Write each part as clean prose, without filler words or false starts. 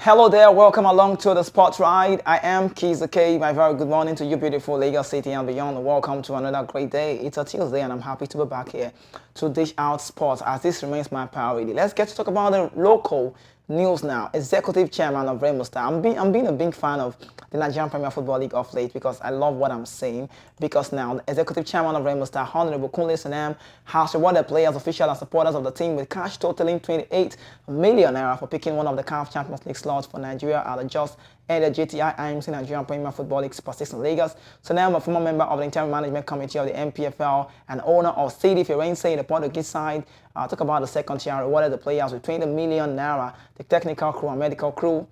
Hello there, welcome along to the Spot Ride. I am Kiza K. My very good morning to you, beautiful Lagos City and beyond. Welcome to another great day. It's a Tuesday and I'm happy to be back here to dish out sports as this remains my priority. Let's get to talk about the local news now. Executive Chairman of Remo Star. I'm being a big fan of the Nigerian Premier Football League of late because I love what I'm seeing. Because now the Executive Chairman of Remo Star, Honorable Kunle Sanem, has rewarded players, officials, and supporters of the team with cash totaling 28 million naira for picking one of the CAF Champions League slots for Nigeria at the just ended GTI IMC Nigerian Premier Football League Super 6 in Lagos. Sanem, a former member of the interim management committee of the MPFL and owner of CD Firenze, the Portuguese side, talk about the second tier, rewarded the players with 20 million naira, the technical crew and medical crew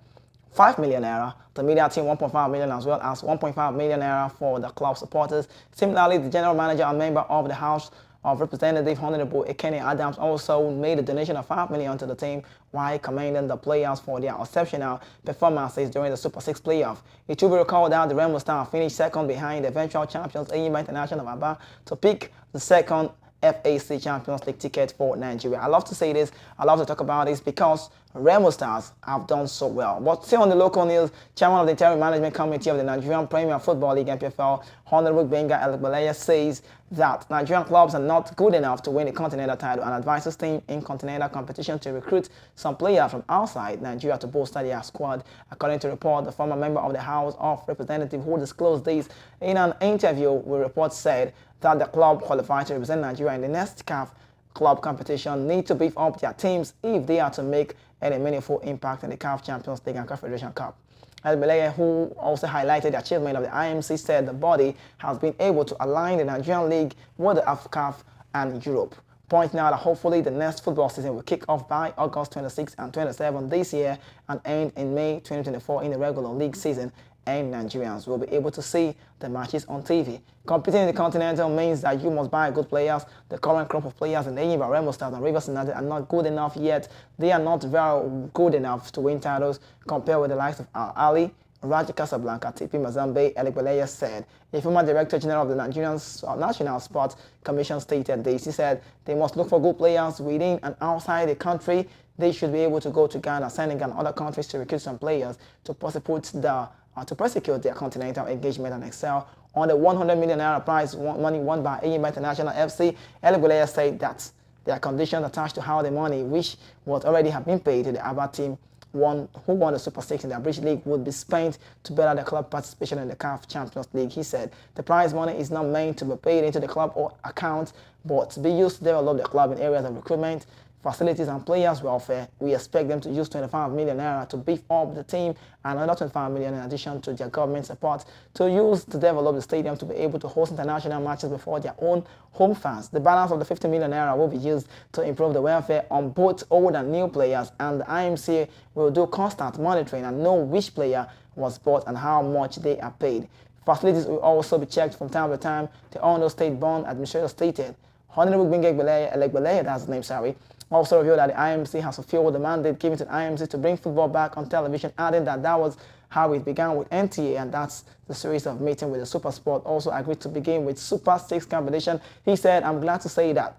5 million naira, the media team 1.5 million as well as 1.5 million naira for the club supporters. Similarly, the general manager and member of the House of Representatives, Honorable Ekene Adams, also made a donation of 5 million to the team while commending the players for their exceptional performances during the Super 6 playoff. It should be recalled that the Remo Star finished second behind the eventual champions Enyimba International of Aba to pick the second FAC Champions League ticket for Nigeria. I love to say this, I love to talk about this because Remo Stars have done so well. But still on the local news, Chairman of the Interim Management Committee of the Nigerian Premier Football League MPFL, Honorable Benga Elegbeleye, says that Nigerian clubs are not good enough to win the continental title and advises team in continental competition to recruit some players from outside Nigeria to bolster their squad. According to report, the former member of the House of Representatives who disclosed this in an interview with report said that the club qualified to represent Nigeria in the next CAF club competition need to beef up their teams if they are to make any meaningful impact in the CAF Champions League and Confederation Cup. Elbeleye, who also highlighted the achievement of the IMC, said the body has been able to align the Nigerian League with the AFCAF and Europe, pointing out that hopefully the next football season will kick off by August 26 and 27 this year and end in May 2024 in the regular league season, and Nigerians will be able to see the matches on TV. Competing in the Continental means that you must buy good players. The current crop of players in the Enyimba, Remo Stars and Rivers United are not good enough yet. They are not very good enough to win titles compared with the likes of Al Ali, Raja Casablanca, TP Mazembe. Elegbeleye said. A former Director General of the Nigerian National Sports Commission stated this. He said they must look for good players within and outside the country. They should be able to go to Ghana, Senegal, and other countries to recruit some players to prosecute their continental engagement and excel on the 100 million naira prize money won by Enyimba International FC. Elegbeleye said that there are conditions attached to how the money, which would already have been paid to the ABBA team, who won the Super 6 in the British League, would be spent to better the club participation in the CAF Champions League. He said the prize money is not meant to be paid into the club or account, but to be used to develop the club in areas of recruitment, facilities and players welfare. We expect them to use 25 million naira to beef up the team and another 25 million in addition to their government support to use to develop the stadium to be able to host international matches before their own home fans. The balance of the 50 million naira will be used to improve the welfare on both old and new players, and the IMC will do constant monitoring and know which player was bought and how much they are paid. Facilities will also be checked from time to time, the Ondo State Bond Administrator stated. Honorable Benga Elegbeleye, that's his name, sorry, also revealed that the IMC has fulfilled the mandate given to the IMC to bring football back on television, adding that that was how it began with NTA, and that's the series of meeting with the Super Sport also agreed to begin with Super 6 competition. He said, I'm glad to say that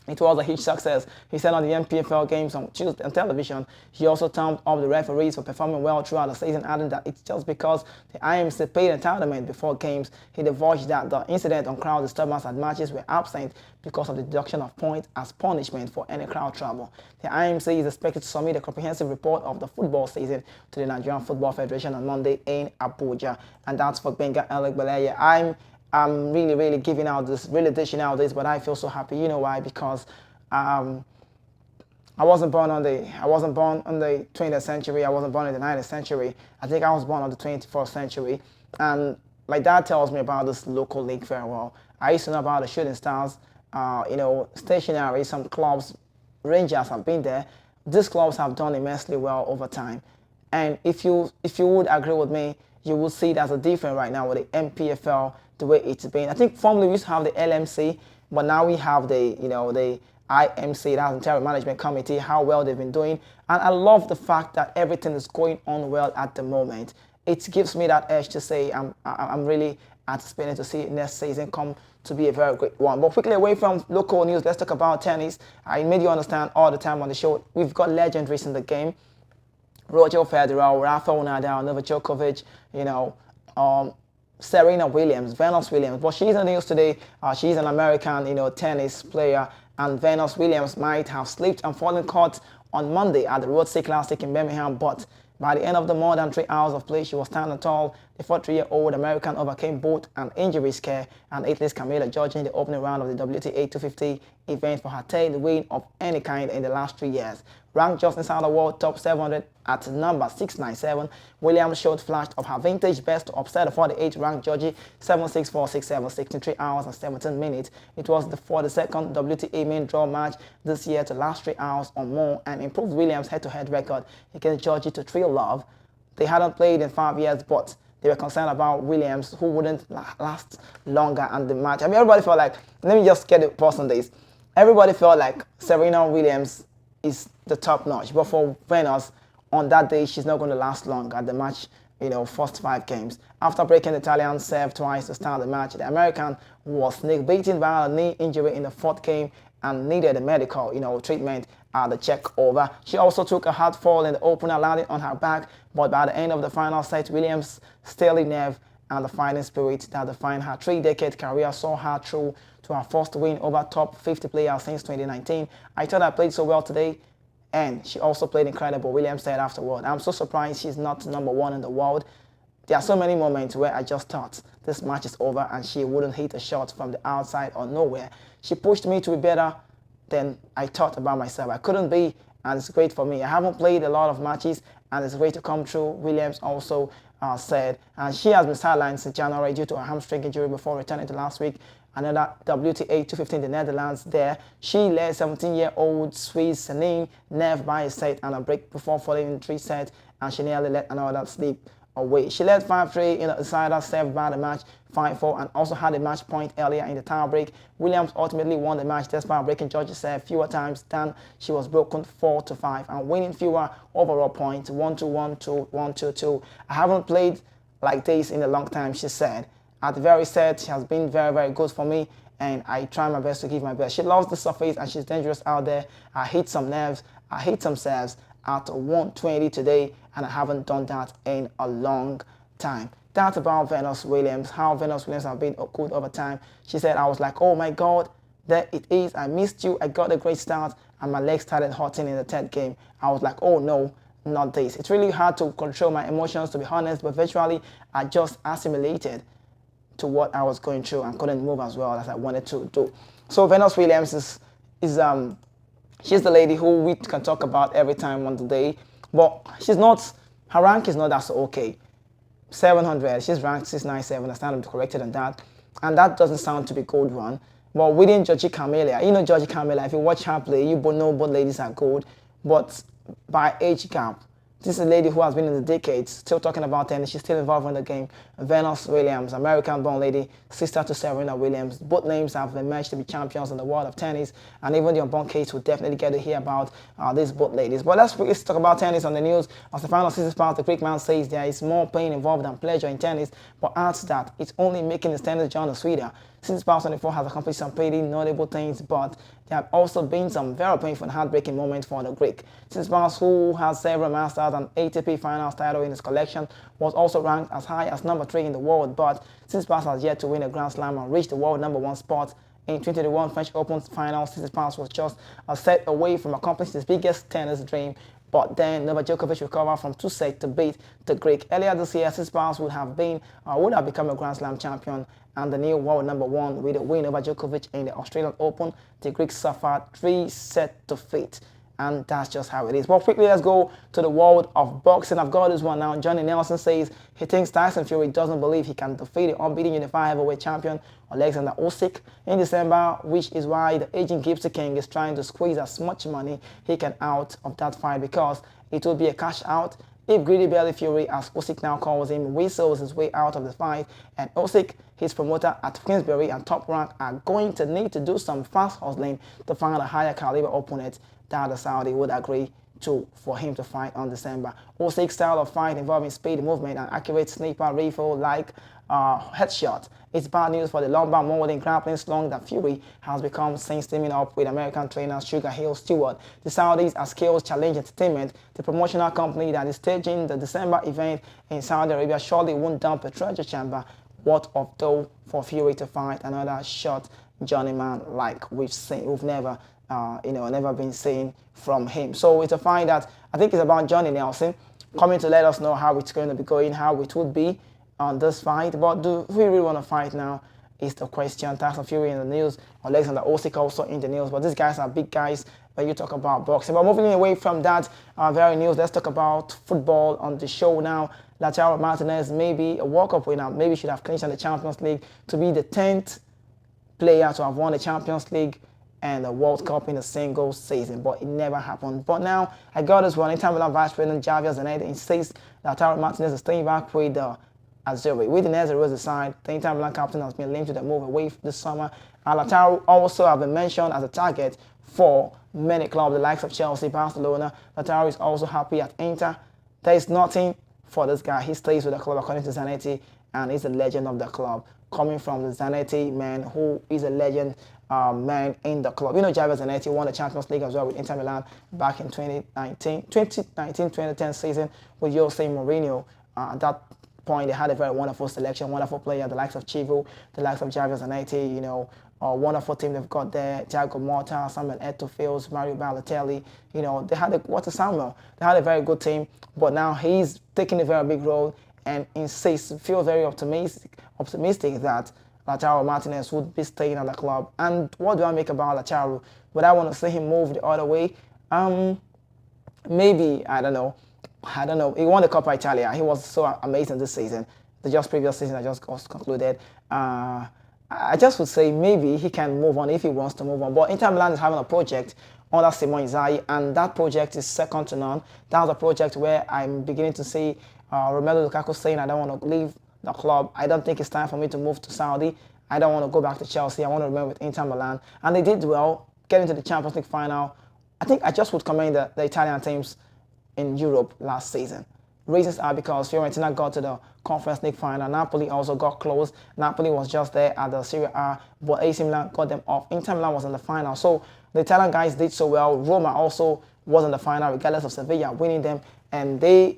it was a huge success. He said on the MPFL games on Tuesday on television, he also thumbed up the referees for performing well throughout the season, adding that it's just because the IMC paid entitlement before games. He divulged that the incident on crowd disturbance at matches were absent because of the deduction of points as punishment for any crowd trouble. The IMC is expected to submit a comprehensive report of the football season to the Nigerian Football Federation on Monday in Abuja, and that's for Benga Elegbeleye. I'm really giving out this, really dishing out this, but I feel so happy. You know why? Because I wasn't born on the 20th century. I wasn't born in the 19th century. I think I was born on the 21st century. And my dad tells me about this local league very well. I used to know about the shooting stars, stationary, some clubs, Rangers have been there. These clubs have done immensely well over time. And if you would agree with me, you will see there's a difference right now with the MPFL, the way it's been. I think formerly we used to have the LMC, but now we have the IMC, that's Interim Management Committee, how well they've been doing. And I love the fact that everything is going on well at the moment. It gives me that edge to say I'm really anticipating to see next season come to be a very great one. But quickly away from local news, let's talk about tennis. I made you understand all the time on the show. We've got legendaries in the game. Roger Federer, Rafael Nadal, Novak Djokovic, you know, Serena Williams, Venus Williams. But she's in the news today. She's an American, tennis player, and Venus Williams might have slipped and fallen caught on Monday at the Roadside Classic in Birmingham, but by the end of the more than 3 hours of play, she was standing tall. The 43-year-old American overcame both an injury scare and Italy's Camilla Giorgi in the opening round of the WTA 250 event for her third win of any kind in the last 3 years. Ranked just inside the world top 700 at number 697, Williams showed flash of her vintage best to upset the 48th-ranked Giorgi 7-6, 4-6, 7, 63 hours and 17 minutes. It was the 42nd WTA main draw match this year to last 3 hours or more and improved Williams' head-to-head record against Giorgi to thrill love. They hadn't played in 5 years, but they were concerned about Williams, who wouldn't last longer and the match. I mean, everybody felt like, let me just get it first on this. Everybody felt like Serena Williams is the top notch, but for Venus, on that day, she's not going to last long at the match, first 5 games. After breaking the Italian serve twice to start the match, the American was snake beaten by a knee injury in the 4th game and needed a medical, treatment at the check over. She also took a hard fall in the opener, landing on her back, but by the end of the final set, Williams' sterling nerve and the fighting spirit that defined her 3-decade career saw her through to her first win over top 50 players since 2019. I thought I played so well today, and she also played incredible, Williams said afterward. I'm so surprised she's not #1 in the world. There are so many moments where I just thought this match is over and she wouldn't hit a shot from the outside or nowhere. She pushed me to be better than I thought about myself. I couldn't be, and it's great for me. I haven't played a lot of matches, and it's great to come through, Williams also said. And she has been sidelined since January due to a hamstring injury before returning to last week. Another WTA 250 in the Netherlands there. She led 17-year-old Swiss Sanine Neff by a set and a break before falling in 3 sets, and she nearly let another slip away. She led 5-3 in the decider, served by the match 5-4, and also had a match point earlier in the tiebreak. Williams ultimately won the match despite breaking Giorgi's serve fewer times than she was broken 4-5 and winning fewer overall points 1-1, 2-1, 2-2. I haven't played like this in a long time, she said. At the very set, she has been very, very good for me, and I try my best to give my best. She loves the surface and she's dangerous out there. I hit some nerves, I hit some serves at 120 today, and I haven't done that in a long time. That's about Venus Williams, how Venus Williams have been good over time. She said, I was like, oh my God, there it is. I missed you. I got a great start, and my legs started hurting in the 3rd game. I was like, oh no, not this. It's really hard to control my emotions, to be honest, but virtually I just assimilated to what I was going through and couldn't move as well as I wanted to do. So Venus Williams she's the lady who we can talk about every time on the day, but her rank is not that so okay. 700, she's ranked 697, I stand to be corrected on that, and that doesn't sound to be good one. But within Giorgi Camilla, Giorgi Camilla, if you watch her play, you both know both ladies are good, but by age gap, this is a lady who has been in the decades, still talking about tennis. She's still involved in the game. Venus Williams, American-born lady, sister to Serena Williams. Both names have emerged to be champions in the world of tennis, and even the unborn kids will definitely get to hear about these both ladies. But let's talk about tennis on the news. As the final season starts, the Greek man says there is more pain involved than pleasure in tennis, but adds that it's only making his tennis journey sweeter. Since Tsitsipas 24 has accomplished some pretty notable things, but there have also been some very painful and heartbreaking moments for the Greek. Tsitsipas, who has several Masters and ATP Finals title in his collection, was also ranked as high as #3 in the world, but Tsitsipas has yet to win a Grand Slam and reach the world #1 spot. In 2021 French Open Finals, Tsitsipas was just a set away from accomplishing his biggest tennis dream, but then Novak Djokovic recovered from 2 sets to beat the Greek. Earlier this year, Tsitsipas would have become a Grand Slam champion and the new world #1 with a win over Djokovic in the Australian Open. The Greek suffered 3 sets defeat, and that's just how it is. But quickly, let's go to the world of boxing. I've got this one now. Johnny Nelson says he thinks Tyson Fury doesn't believe he can defeat the unbeaten unified heavyweight champion Alexander Usyk in December, which is why the aging Gypsy King is trying to squeeze as much money he can out of that fight, because it will be a cash out if Greedy Belly Fury, as Usyk now calls him, whistles his way out of the fight. And Usyk, his promoter at Kingsbury and Top Rank are going to need to do some fast hustling to find a higher caliber opponent that the Saudi would agree for him to fight on December. Usyk style of fight involving speed, movement, and accurate sniper rifle like headshot. It's bad news for the lumbar molding grappling slung that Fury has become since teaming up with American trainer Sugar Hill Stewart. The Saudis are Skills Challenge Entertainment, the promotional company that is staging the December event in Saudi Arabia, surely won't dump a treasure chamber worth of dough for Fury to fight another short journeyman like we've never never been seen from him. So it's a fight that I think is about Johnny Nelson coming to let us know how it's going to be going, how it would be on this fight. But do we really want to fight now is the question. Tyson Fury in the news, Alexander Usyk also in the news. But these guys are big guys when you talk about boxing. But moving away from that very news, let's talk about football on the show now. Lautaro Martinez may be a walk-up winner, maybe should have clinched in the Champions League to be the 10th player to have won the Champions League and the World Cup in a single season, but it never happened. But now, I got this one. Inter Milan Vice President Javier Zanetti insists that Lautaro Martinez is staying back with the Azzurri. With the Azzurri side, the Inter Milan captain has been linked to the move away this summer. And Lautaro also have been mentioned as a target for many clubs, the likes of Chelsea, Barcelona. Lautaro is also happy at Inter. There is nothing for this guy. He stays with the club according to Zanetti, and he's a legend of the club. Coming from the Zanetti man, who is a legend man in the club. You know, Javier Zanetti won the Champions League as well with Inter Milan back in 2019-2010 season with Jose Mourinho. At that point, they had a very wonderful selection, wonderful player, the likes of Chivo, the likes of Javier Zanetti, you know, wonderful team they've got there. Thiago Motta, Samuel Eto'o, Mario Balotelli, you know, they had Samuel. They had a very good team, but now he's taking a very big role and feels very optimistic that Lautaro Martinez would be staying at the club. And what do I make about Lautaro? Would I want to see him move the other way? Maybe, I don't know. He won the Coppa Italia. He was so amazing this season. The just previous season I just concluded. I just would say maybe he can move on if he wants to move on. But Inter Milan is having a project under Simone Inzaghi, and that project is second to none. That's a project where I'm beginning to see Romelu Lukaku saying, I don't want to leave the club. I don't think it's time for me to move to Saudi. I don't want to go back to Chelsea. I want to remain with Inter Milan. And they did well, getting to the Champions League final. I think I just would commend the Italian teams in Europe last season. Reasons are because Fiorentina got to the Conference League final. Napoli also got close. Napoli was just there at the Serie A, but AC Milan got them off. Inter Milan was in the final. So the Italian guys did so well. Roma also was in the final, regardless of Sevilla winning them. And I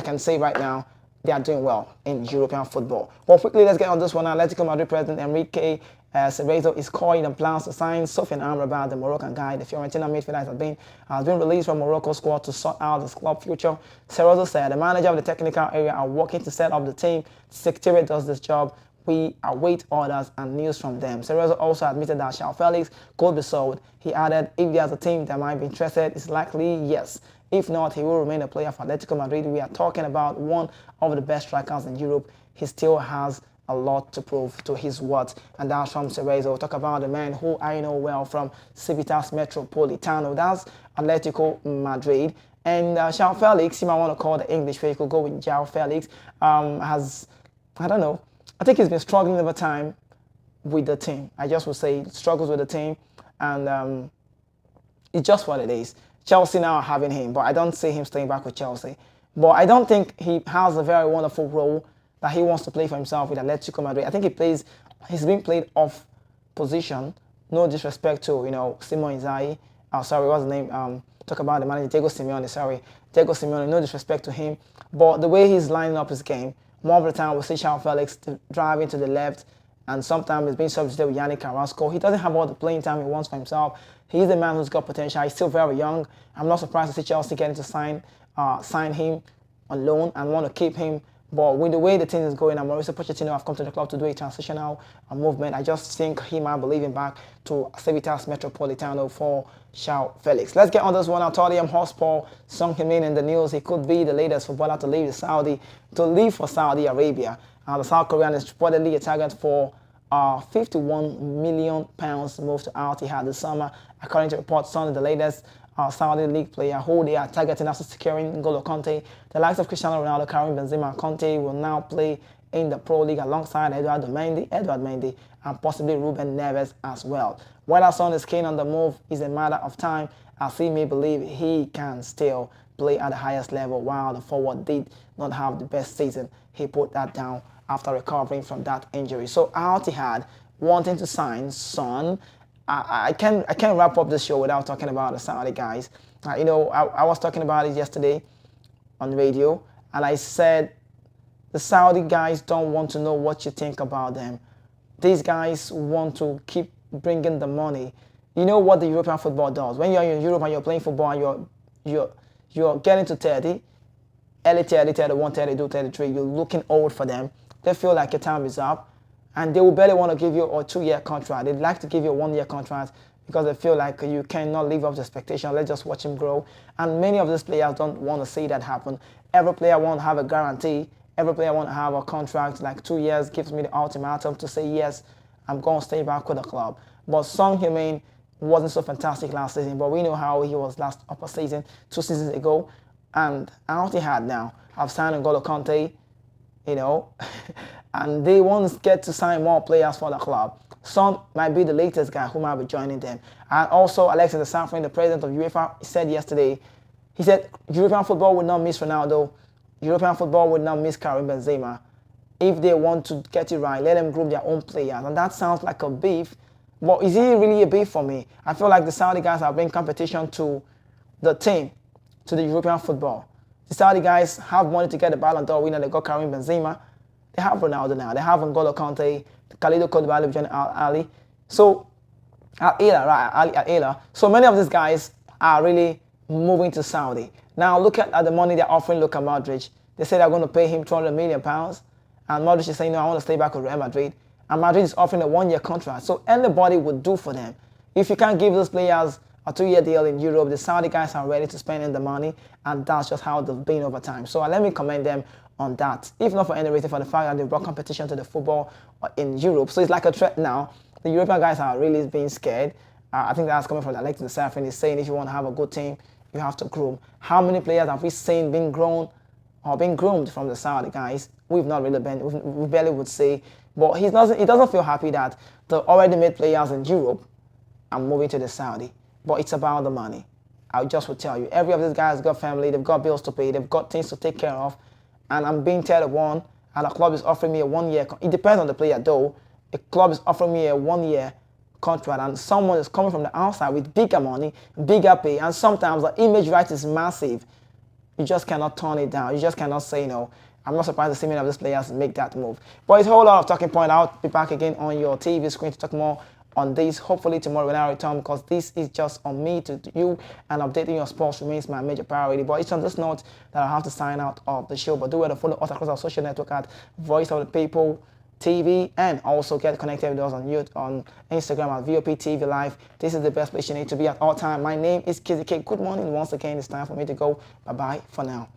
can say right now, they are doing well in European football. Well, quickly, let's get on this one. Atletico Madrid president Enrique Cerezo is calling on plans to sign Sofiane Amrabat, the Moroccan guy. The Fiorentina midfielder has been released from Morocco squad to sort out his club future. Cerezo said the manager of the technical area are working to set up the team. The secretariat does this job. We await orders and news from them. Cerezo also admitted that João Felix could be sold. He added, if there's a team that might be interested, it's likely yes. If not, he will remain a player for Atletico Madrid. We are talking about one of the best strikers in Europe. He still has a lot to prove to his worth. And that's from Cerezo. Talk about the man who I know well from Civitas Metropolitano. That's Atletico Madrid. And João Felix, you might want to call the English way. You could go with João Felix. I don't know. I think he's been struggling over time with the team. I just would say struggles with the team. And it's just what it is. Chelsea now are having him, but I don't see him staying back with Chelsea. But I don't think he has a very wonderful role that he wants to play for himself with Atletico Madrid. I think he's being played off position. No disrespect to, Simone Inzaghi. What's his name? Talk about the manager, Diego Simeone, no disrespect to him. But the way he's lining up his game, more of the time we see João Felix driving to the left, and sometimes he's being substituted with Yannick Carrasco. He doesn't have all the playing time he wants for himself. He's a man who's got potential. He's still very young. I'm not surprised to see Chelsea getting to sign him on loan and want to keep him. But with the way the team is going, and Mauricio Pochettino have come to the club to do a transitional movement, I just think he might be leaving back to Civitas Metropolitano for João Felix. Let's get on this one. Tottenham Hotspur, Son Heung-min in the news. He could be the latest footballer to leave for Saudi Arabia. The South Korean is reportedly a target for £51 million move to Al Ittihad this summer. According to reports, Son is the latest Saudi League player who they are targeting after securing N'Golo Kante. The likes of Cristiano Ronaldo, Karim Benzema, and Conte will now play in the Pro League alongside Edouard Mendy, and possibly Ruben Neves as well. Whether Son is keen on the move is a matter of time, as he may believe he can still play at the highest level, while the forward did not have the best season. He put that down after recovering from that injury. So Al Ittihad wanting to sign Son. I can't wrap up this show without talking about the Saudi guys. I was talking about it yesterday on radio, and I said the Saudi guys don't want to know what you think about them. These guys want to keep bringing the money. You know what the European football does. When you're in Europe and you're playing football and you're getting to 30, early 30, 31, 32, 33, you're looking old for them. They feel like your time is up, and they will barely want to give you a 2-year contract. They'd like to give you a 1-year contract because they feel like you cannot live up to expectation. Let's just watch him grow. And many of these players don't want to see that happen. Every player wants to have a guarantee. Every player wants to have a contract like 2 years, gives me the ultimatum to say, yes, I'm going to stay back with the club. But Son Heung-min wasn't so fantastic last season, but we know how he was last upper season, 2 seasons ago. And Al Ittihad now have signed N'Golo Kante, and they want to get to sign more players for the club. Son might be the latest guy who might be joining them. And also, Alexander Safrin, the president of UEFA, said yesterday, he said European football would not miss Ronaldo. European football would not miss Karim Benzema. If they want to get it right, let them group their own players. And that sounds like a beef. But is it really a beef for me? I feel like the Saudi guys are bringing competition to the team, to the European football. The Saudi guys have money to get the Ballon d'Or winner. They got Karim Benzema. They have Ronaldo now. They have N'Golo Kante, Khalidou Koulibaly, John Ali. So, Al-Ila. So many of these guys are really moving to Saudi. Now look at the money they're offering Luka Modric. They say they're going to pay him £200 million. And Modric is saying, no, I want to stay back with Real Madrid. And Madrid is offering a 1-year contract. So anybody would do for them. If you can't give those players a 2-year deal in Europe, the Saudi guys are ready to spend in the money. And that's just how they've been over time. So let me commend them on that. If not for any reason, for the fact that they brought competition to the football in Europe. So it's like a threat now. The European guys are really being scared. I think that's coming from Alexander Safrin. He's saying if you want to have a good team, you have to groom. How many players have we seen being grown or being groomed from the Saudi guys? We've not really been, we barely would say. But he doesn't feel happy that the already made players in Europe are moving to the Saudi. But it's about the money. I just would tell you, every of these guys got family, they've got bills to pay, they've got things to take care of. And I'm being 31, and the club is offering me a 1-year. It depends on the player though. The club is offering me a 1-year contract, and someone is coming from the outside with bigger money, bigger pay, and sometimes the image right is massive. You just cannot turn it down. You just cannot say no. I'm not surprised to see many of these players make that move. But it's a whole lot of talking point. I'll be back again on your TV screen to talk more on this, hopefully tomorrow when I return, because this is just on me to you, and updating your sports remains my major priority. But it's on this note that I have to sign out of the show. But do well to follow us across our social network at Voice of the People TV, and also get connected with us on YouTube, on Instagram at voptvlive. This is the best place you need to be at all time. My name is Kizzy K. Good morning once again. It's time for me to go. Bye-bye for now.